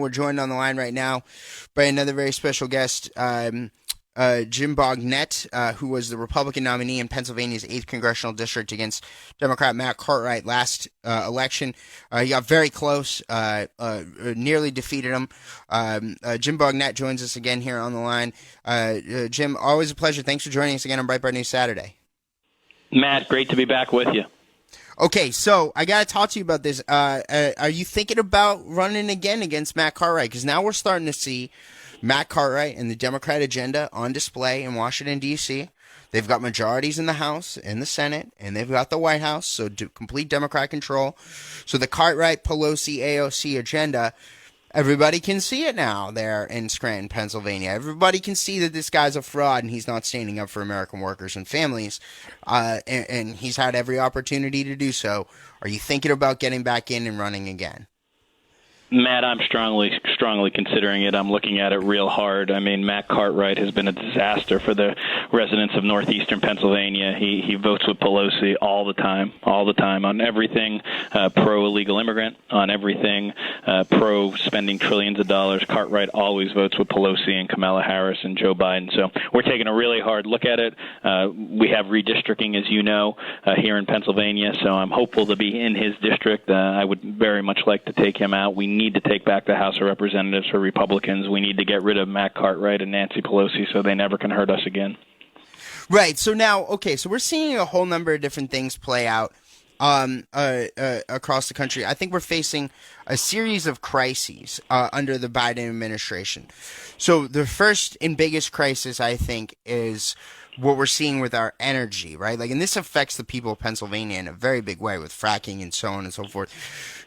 We're joined on the line right now by another very special guest, Jim Bognet, who was the Republican nominee in Pennsylvania's 8th Congressional District against Democrat Matt Cartwright last election. He got very close, nearly defeated him. Jim Bognet joins us again here on the line. Jim, always a pleasure. Thanks for joining us again on Breitbart News Saturday. Matt, great to be back with you. Okay, so I got to talk to you about this. Are you thinking about running again against Matt Cartwright? Because now we're starting to see Matt Cartwright and the Democrat agenda on display in Washington, D.C. They've got majorities in the House and the Senate, and they've got the White House, so complete Democrat control. So the Cartwright, Pelosi, AOC agenda, everybody can see it now there in Scranton, Pennsylvania. Everybody can see that this guy's a fraud and he's not standing up for American workers and families, and he's had every opportunity to do so. Are you thinking about getting back in and running again? Matt, I'm strongly considering it. I'm looking at it real hard. I mean, Matt Cartwright has been a disaster for the residents of northeastern Pennsylvania. He votes with Pelosi all the time, on everything pro-illegal immigrant, on everything pro-spending trillions of dollars. Cartwright always votes with Pelosi and Kamala Harris and Joe Biden. So we're taking a really hard look at it. We have redistricting, as you know, here in Pennsylvania, so I'm hopeful to be in his district. I would very much like to take him out. We need to take back the House of Representatives for Republicans. We need to get rid of Matt Cartwright and Nancy Pelosi so they never can hurt us again. Right. So now, okay, so we're seeing a whole number of different things play out across the country. I think we're facing a series of crises under the Biden administration. So the first and biggest crisis, I think, is what we're seeing with our energy, right? Like, and this affects the people of Pennsylvania in a very big way with fracking and so on and so forth.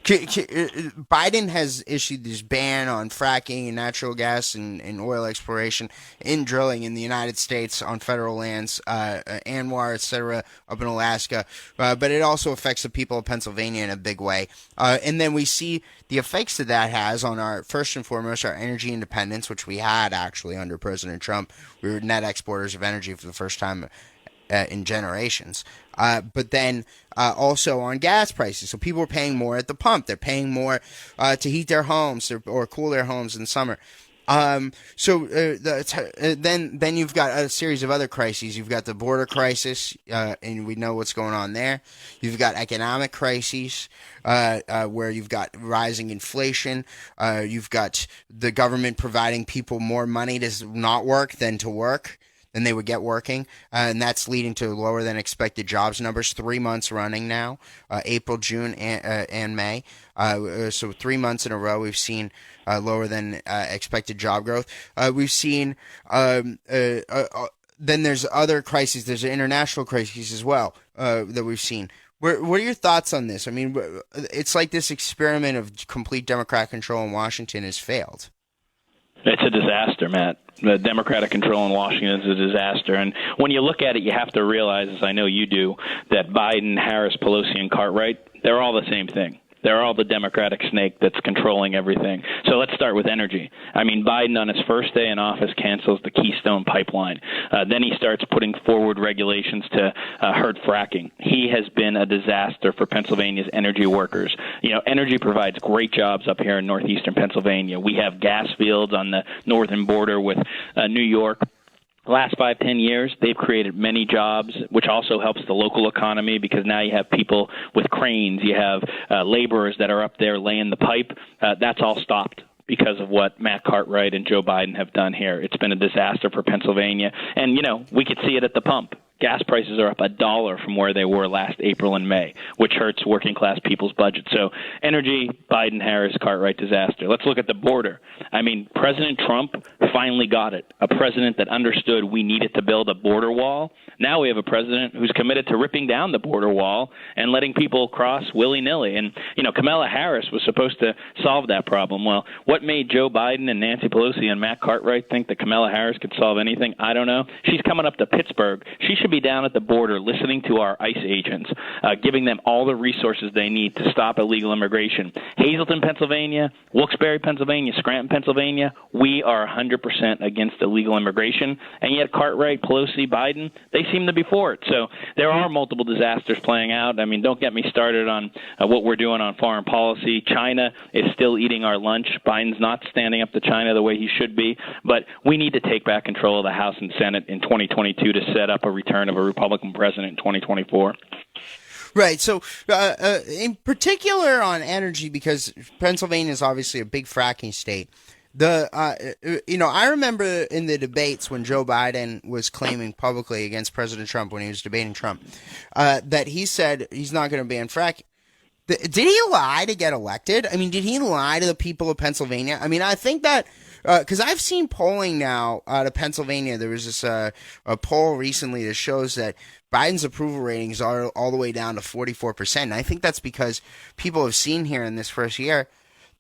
Biden has issued this ban on fracking and natural gas and oil exploration in drilling in the United States on federal lands, Anwar, etc., up in Alaska. But it also affects the people of Pennsylvania in a big way. And then we see the effects that has on our, first and foremost, our energy independence, which we had actually under President Trump. We were net exporters of energy for the first time in generations. But then also on gas prices. So people are paying more at the pump. They're paying more to heat their homes or cool their homes in summer. Then you've got a series of other crises. You've got the border crisis, and we know what's going on there. You've got economic crises, where you've got rising inflation. You've got the government providing people more money to not work than to work than they would get working, and that's leading to lower than expected jobs numbers 3 months running now, April, June, and May. So 3 months in a row we've seen lower than expected job growth. We've seen then there's other crises. There's an international crisis as well that we've seen. What are your thoughts on this? I mean, it's like this experiment of complete Democrat control in Washington has failed. It's a disaster, Matt. The Democratic control in Washington is a disaster. And when you look at it, you have to realize, as I know you do, that Biden, Harris, Pelosi, and Cartwright, they're all the same thing. They're all the Democratic snake that's controlling everything. So let's start with energy. I mean, Biden on his first day in office cancels the Keystone Pipeline. Then he starts putting forward regulations to hurt fracking. He has been a disaster for Pennsylvania's energy workers. You know, energy provides great jobs up here in northeastern Pennsylvania. We have gas fields on the northern border with New York. The last 5-10 years, they've created many jobs, which also helps the local economy because now you have people with cranes. You have laborers that are up there laying the pipe. That's all stopped because of what Matt Cartwright and Joe Biden have done here. It's been a disaster for Pennsylvania. And, you know, we could see it at the pump. Gas prices are up $1 from where they were last April and May, which hurts working-class people's budget. So energy, Biden, Harris, Cartwright, disaster. Let's look at the border. I mean, President Trump finally got it, a president that understood we needed to build a border wall. Now we have a president who's committed to ripping down the border wall and letting people cross willy-nilly. And, you know, Kamala Harris was supposed to solve that problem. Well, what made Joe Biden and Nancy Pelosi and Matt Cartwright think that Kamala Harris could solve anything? I don't know. She's coming up to Pittsburgh. She should should be down at the border listening to our ICE agents, giving them all the resources they need to stop illegal immigration. Hazleton, Pennsylvania, Wilkes-Barre, Pennsylvania, Scranton, Pennsylvania, we are 100% against illegal immigration, and yet Cartwright, Pelosi, Biden, they seem to be for it. So there are multiple disasters playing out. I mean, don't get me started on what we're doing on foreign policy. China is still eating our lunch. Biden's not standing up to China the way he should be, but we need to take back control of the House and Senate in 2022 to set up a return of a Republican president in 2024. Right. So, in particular on energy, because Pennsylvania is obviously a big fracking state. I remember in the debates when Joe Biden was claiming publicly against President Trump when he was debating Trump, that he said he's not going to ban fracking. Did he lie to get elected? I mean, did he lie to the people of Pennsylvania? I mean, I think that because I've seen polling now out of Pennsylvania. There was this a poll recently that shows that Biden's approval ratings are all the way down to 44%. And I think that's because people have seen here in this first year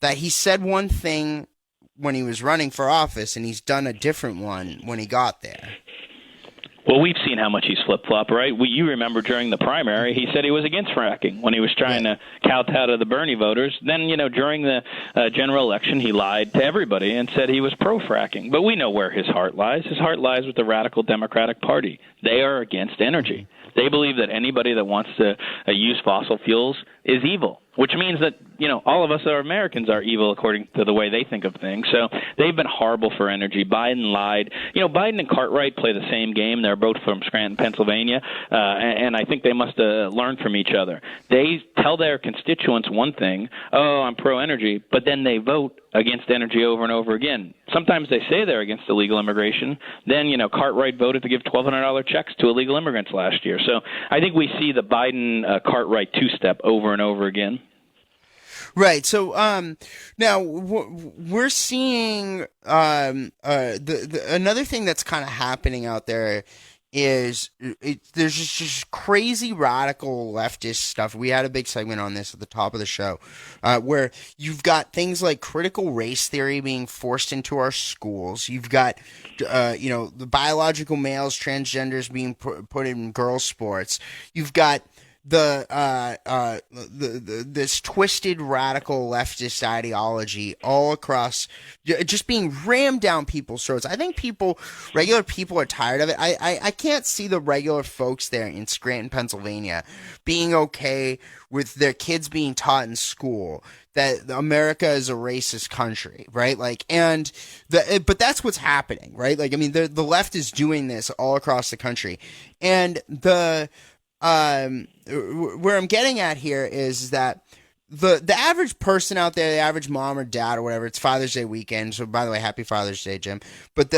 that he said one thing when he was running for office, and he's done a different one when he got there. Well, we've seen how much he's flip-flopped, right? You remember during the primary, he said he was against fracking when he was trying to kowtow to the Bernie voters. Then, during the general election, he lied to everybody and said he was pro-fracking. But we know where his heart lies. His heart lies with the radical Democratic Party. They are against energy. They believe that anybody that wants to use fossil fuels is evil, which means that, all of us are Americans are evil according to the way they think of things. So they've been horrible for energy. Biden lied. Biden and Cartwright play the same game. They're both from Scranton, Pennsylvania, and I think they must learn from each other. They tell their constituents one thing, oh, I'm pro-energy, but then they vote against energy over and over again. Sometimes they say they're against illegal immigration. Then, Cartwright voted to give $1,200 checks to illegal immigrants last year. So I think we see the Biden-Cartwright two-step over and over again. Right. So now we're seeing another thing that's kind of happening out there is there's just crazy radical leftist stuff. We had a big segment on this at the top of the show where you've got things like critical race theory being forced into our schools. You've got, the biological males, transgenders being put in girls' sports. You've got this twisted radical leftist ideology all across, just being rammed down people's throats. I think regular people are tired of it. I can't see the regular folks there in Scranton, Pennsylvania being okay with their kids being taught in school that America is a racist country, right? But that's what's happening, right? The left is doing this all across the country, and where I'm getting at here is that the average person out there, the average mom or dad or whatever, it's Father's Day weekend. So, by the way, happy Father's Day, Jim. But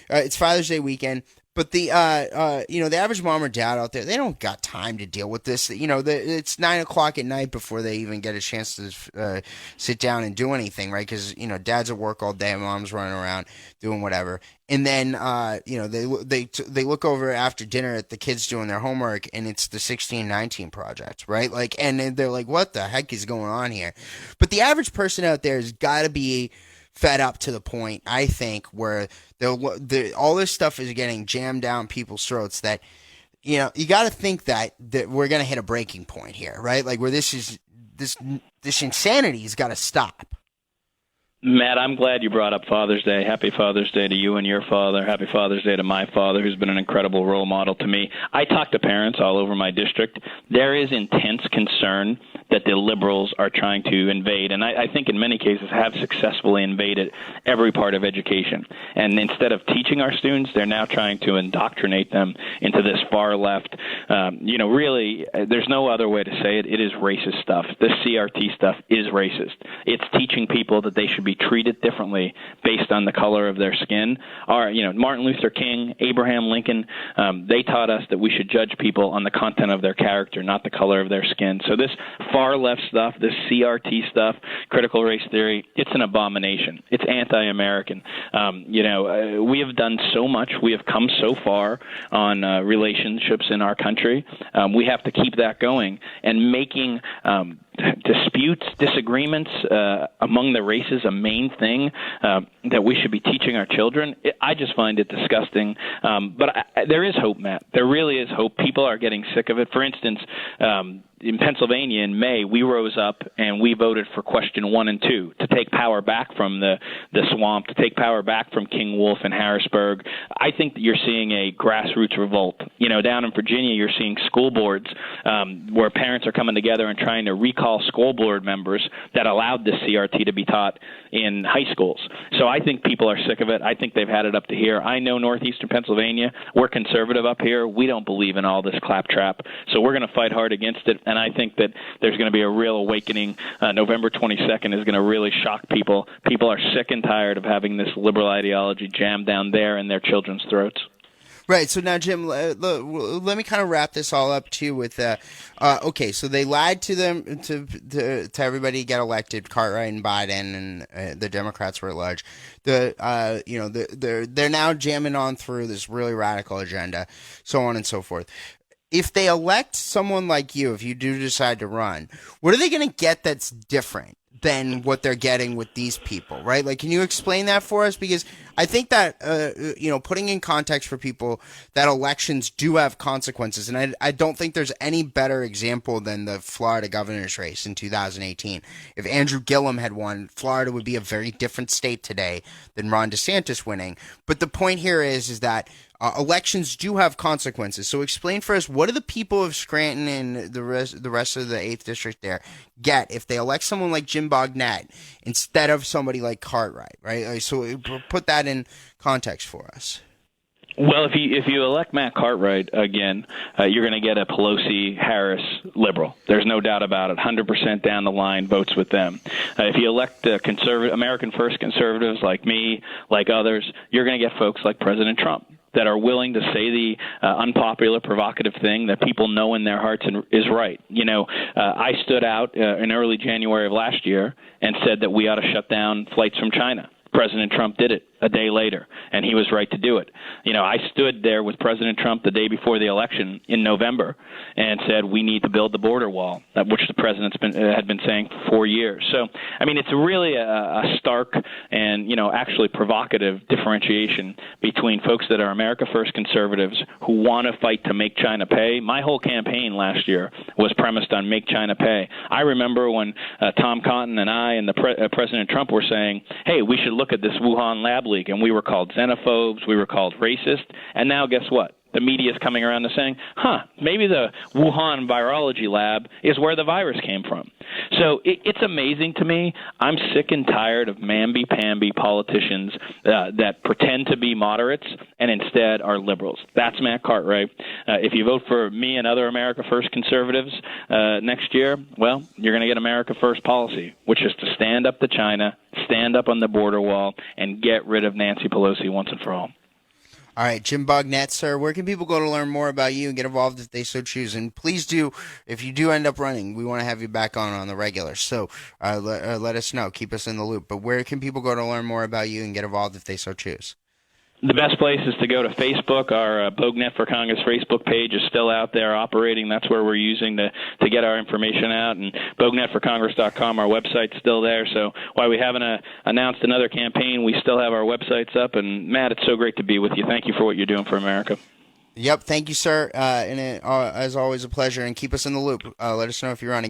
it's Father's Day weekend. But the average mom or dad out there, they don't got time to deal with this. It's 9:00 at night before they even get a chance to sit down and do anything, right? Because dad's at work all day, mom's running around doing whatever, and then they look over after dinner at the kids doing their homework, and it's the 1619 project, right? And they're like, what the heck is going on here? But the average person out there has got to be fed up to the point, I think, where all this stuff is getting jammed down people's throats that, you got to think that we're going to hit a breaking point here, right? Where this insanity has got to stop. Matt, I'm glad you brought up Father's Day. Happy Father's Day to you and your father. Happy Father's Day to my father, who's been an incredible role model to me. I talk to parents all over my district. There is intense concern that the liberals are trying to invade, and I think in many cases have successfully invaded every part of education. And instead of teaching our students, they're now trying to indoctrinate them into this far left. Really, there's no other way to say it. It is racist stuff. This CRT stuff is racist. It's teaching people that they should be treated differently based on the color of their skin. Martin Luther King, Abraham Lincoln, they taught us that we should judge people on the content of their character, not the color of their skin. So this far left stuff, this CRT stuff, critical race theory, it's an abomination. It's anti-American. We have done so much. We have come so far on relationships in our country. We have to keep that going and making disputes, disagreements among the races a main thing that we should be teaching our children? I just find it disgusting. But there is hope, Matt. There really is hope. People are getting sick of it. For instance, in Pennsylvania in May, we rose up and we voted for question 1 and 2 to take power back from the swamp, to take power back from King Wolf and Harrisburg. I think that you're seeing a grassroots revolt. Down in Virginia, you're seeing school boards where parents are coming together and trying to recall school board members that allowed this CRT to be taught in high schools. So I think people are sick of it. I think they've had it up to here. I know northeastern Pennsylvania, we're conservative up here. We don't believe in all this claptrap. So we're going to fight hard against it. And I think that there's going to be a real awakening. November 22nd is going to really shock people. People are sick and tired of having this liberal ideology jammed down there in their children's throats. Right. So now, Jim, let me kind of wrap this all up too with, okay, so they lied to them to everybody to get elected, Cartwright and Biden, and the Democrats were at large. They're now jamming on through this really radical agenda, so on and so forth. If they elect someone like you, if you do decide to run, what are they going to get that's different than what they're getting with these people, right? Like, can you explain that for us? Because I think that, putting in context for people that elections do have consequences, and I don't think there's any better example than the Florida governor's race in 2018. If Andrew Gillum had won, Florida would be a very different state today than Ron DeSantis winning. But the point here is that elections do have consequences. So explain for us, what do the people of Scranton and the rest of the 8th District there get if they elect someone like Jim Bognet instead of somebody like Cartwright, right? So put that in context for us. Well, if you elect Matt Cartwright again, you're going to get a Pelosi-Harris liberal. There's no doubt about it. 100% down the line votes with them. If you elect American First conservatives like me, like others, you're going to get folks like President Trump that are willing to say the unpopular, provocative thing that people know in their hearts is right. I stood out in early January of last year and said that we ought to shut down flights from China. President Trump did it a day later, and he was right to do it. I stood there with President Trump the day before the election in November and said we need to build the border wall, which the president's had been saying for 4 years. So, it's really a stark and, actually provocative differentiation between folks that are America First conservatives who want to fight to make China pay. My whole campaign last year was premised on make China pay. I remember when Tom Cotton and I and President Trump were saying, hey, we should look at this Wuhan lab leak, and we were called xenophobes, we were called racist, and now guess what? The media is coming around and saying, maybe the Wuhan virology lab is where the virus came from. So it's amazing to me. I'm sick and tired of mamby-pamby politicians that pretend to be moderates and instead are liberals. That's Matt Cartwright. If you vote for me and other America First conservatives next year, well, you're going to get America First policy, which is to stand up to China, stand up on the border wall, and get rid of Nancy Pelosi once and for all. All right, Jim Bognet, sir, where can people go to learn more about you and get involved if they so choose? And please do, if you do end up running, we want to have you back on the regular. So let us know. Keep us in the loop. But where can people go to learn more about you and get involved if they so choose? The best place is to go to Facebook. Our Bognet for Congress Facebook page is still out there operating. That's where we're using to get our information out. And BognetForCongress.com, our website's still there. So while we haven't announced another campaign, we still have our websites up. And, Matt, it's so great to be with you. Thank you for what you're doing for America. Yep, thank you, sir. And as always, a pleasure. And keep us in the loop. Let us know if you're running.